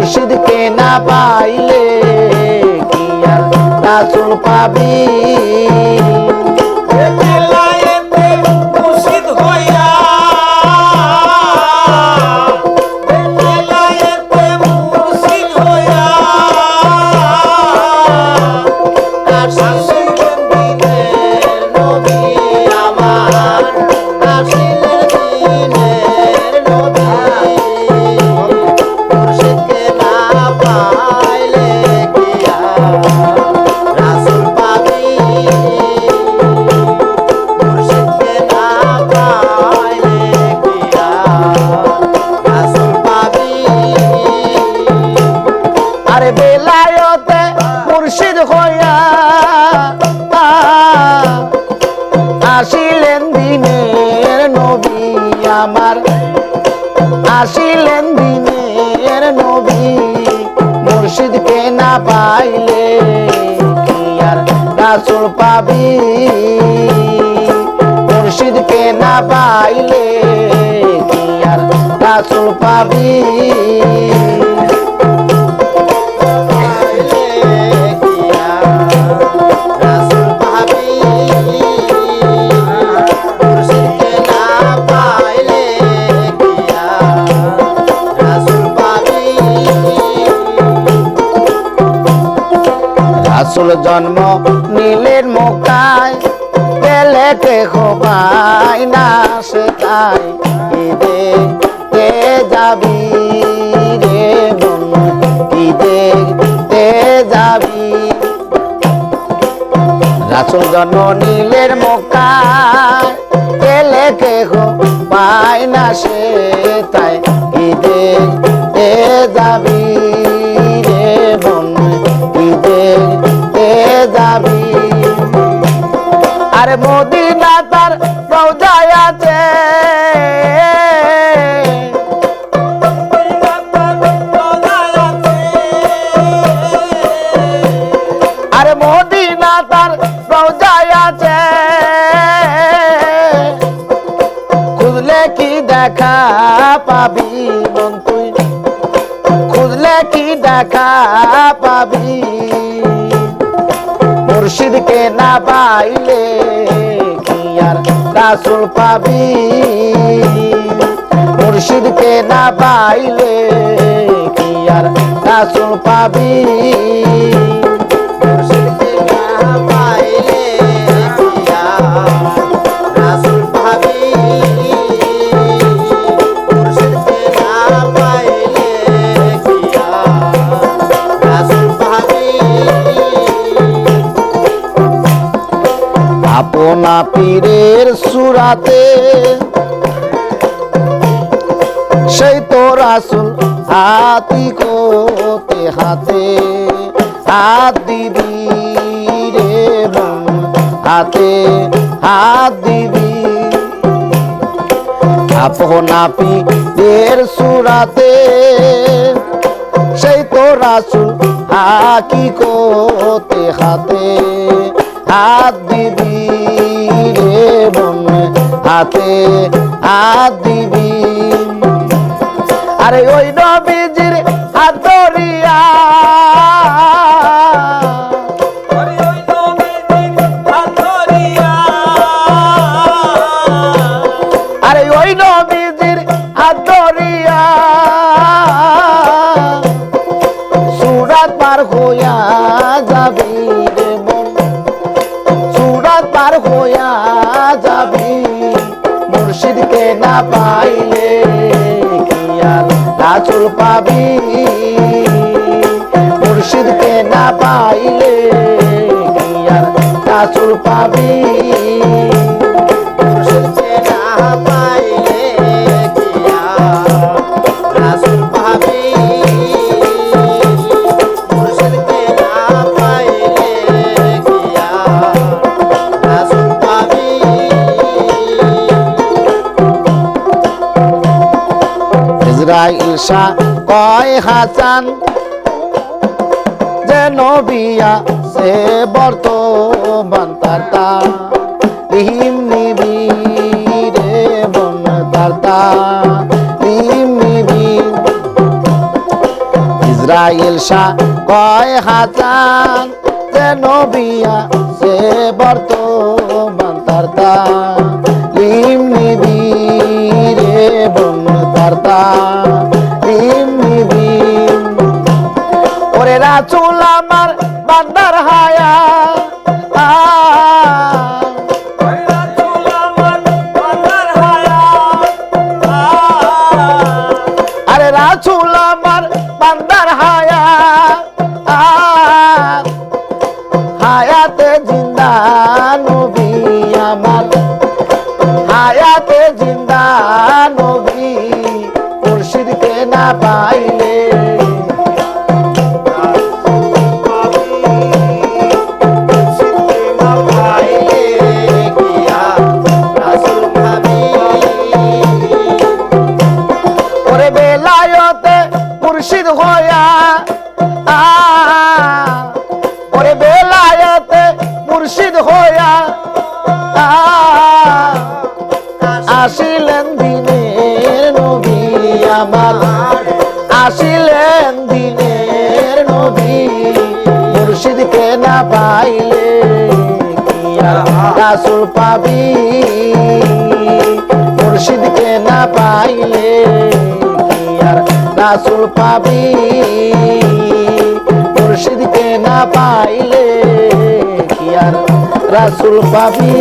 মুর্শিদকে না পাইলে কি আর রাসূল পাবি বেলায়েতে মুর্শিদ হইয়া বেলায়েতে মুর্শিদ হইয়া আসিলেন দিনের নবী আমার আসিলেন দিনের নবী মুর্শিদকে না পাইলে কি আর রাসূল পাবি মুর্শিদকে না পাইলে কি আর রাসূল পাবি আরে বেলায়েতে মুর্শিদ হইয়া আসিলেন দিনের নবী আমার আসিলেন দিনের নবী মুর্শিদকে না পাইলে কি আর রাসূল পাবি মুর্শিদকে না পাইলে কি আর রাসূল পাবি রাসূল জন্ম নিলেন মক্কায় গেলে কেহ পায় না সে তাই ঈদে তে যাবি রে বোন ঈদে তে যাবি রাসূল জন্ম নিলেন মক্কায় গেলে কেহ পায় না সে তাই ঈদে তে যাবি রে বোন ঈদে তে যাবি আরে মদিনা তার রওজায় আছে আরে মদিনা তার রওজায় আছে খুঁজলে কি দেখা পাবি মন তুই খুঁজলে কি দেখা পাবি মুর্শিদকে না পাইলে কি আর রাসূল পাবি মুর্শিদকে না পাইলে কি আর রাসূল পাবি মুর্শিদকে না পাইলে কি আর রাসূল পাবি মুর্শিদকে না পাইলে কি আর রাসূল পাবি আপনা পীরের সুরাতে সেই তো রাসূল হাতি কোতে হাতে হাত দিবি রে বোন হাতে হাত দিবি আপনা পীরের সুরাতে সেই তো রাসূল হাকি কোতে হাতে হাত দিবি রে বোন হাতে হাত দিবি আরে ওই নবীজির হাত ধরিয়া আরে ওই নবীজির হাত ধরিয়া সুরাত পার হইয়া যাবি রে বোন সুরাত পার হইয়া যাবি মুর্শিদকে না পাইলে কি আর রাসূল পাবি মুর্শিদকে না পাইলে কি আর রাসূল পাবি মুর্শিদকে না পাইলে কি আর রাসূল পাবি মুর্শিদকে না পাইলে কি আর রাসূল পাবি ইসরাইল শাহ কয় হাসান যে নবিয়া সে বর্তমান তারতা লিহিম নিবি রে বন তারতা লিহিম নিবি ইসরাইল শাহ কয় হাসান যে নবিয়া সে বর্তমান তার তালিম নিবি রে বোন তার তালিম নিবি ওরে রাসূল আমার বান্দার হায়া আরে রাসূল আমার বান্দার হায়া হায়াতে জিন্দা নবী আমার হায়াতে জিন্দা নবী মুর্শিদকে না পাইলে ওরে বেলায়েতে মুর্শিদ হইয়া ওরে বেলায়েতে মুর্শিদ হইয়া আসিলেন দিনের নবী আমার আসিলেন দিনের নবী মুর্শিদকে না পাইলে কি আর রাসূল পাবি মুর্শিদকে না পাইলে কি আর রাসূল পাবি মুর্শিদকে না পাইলে কি আর রাসূল পাবি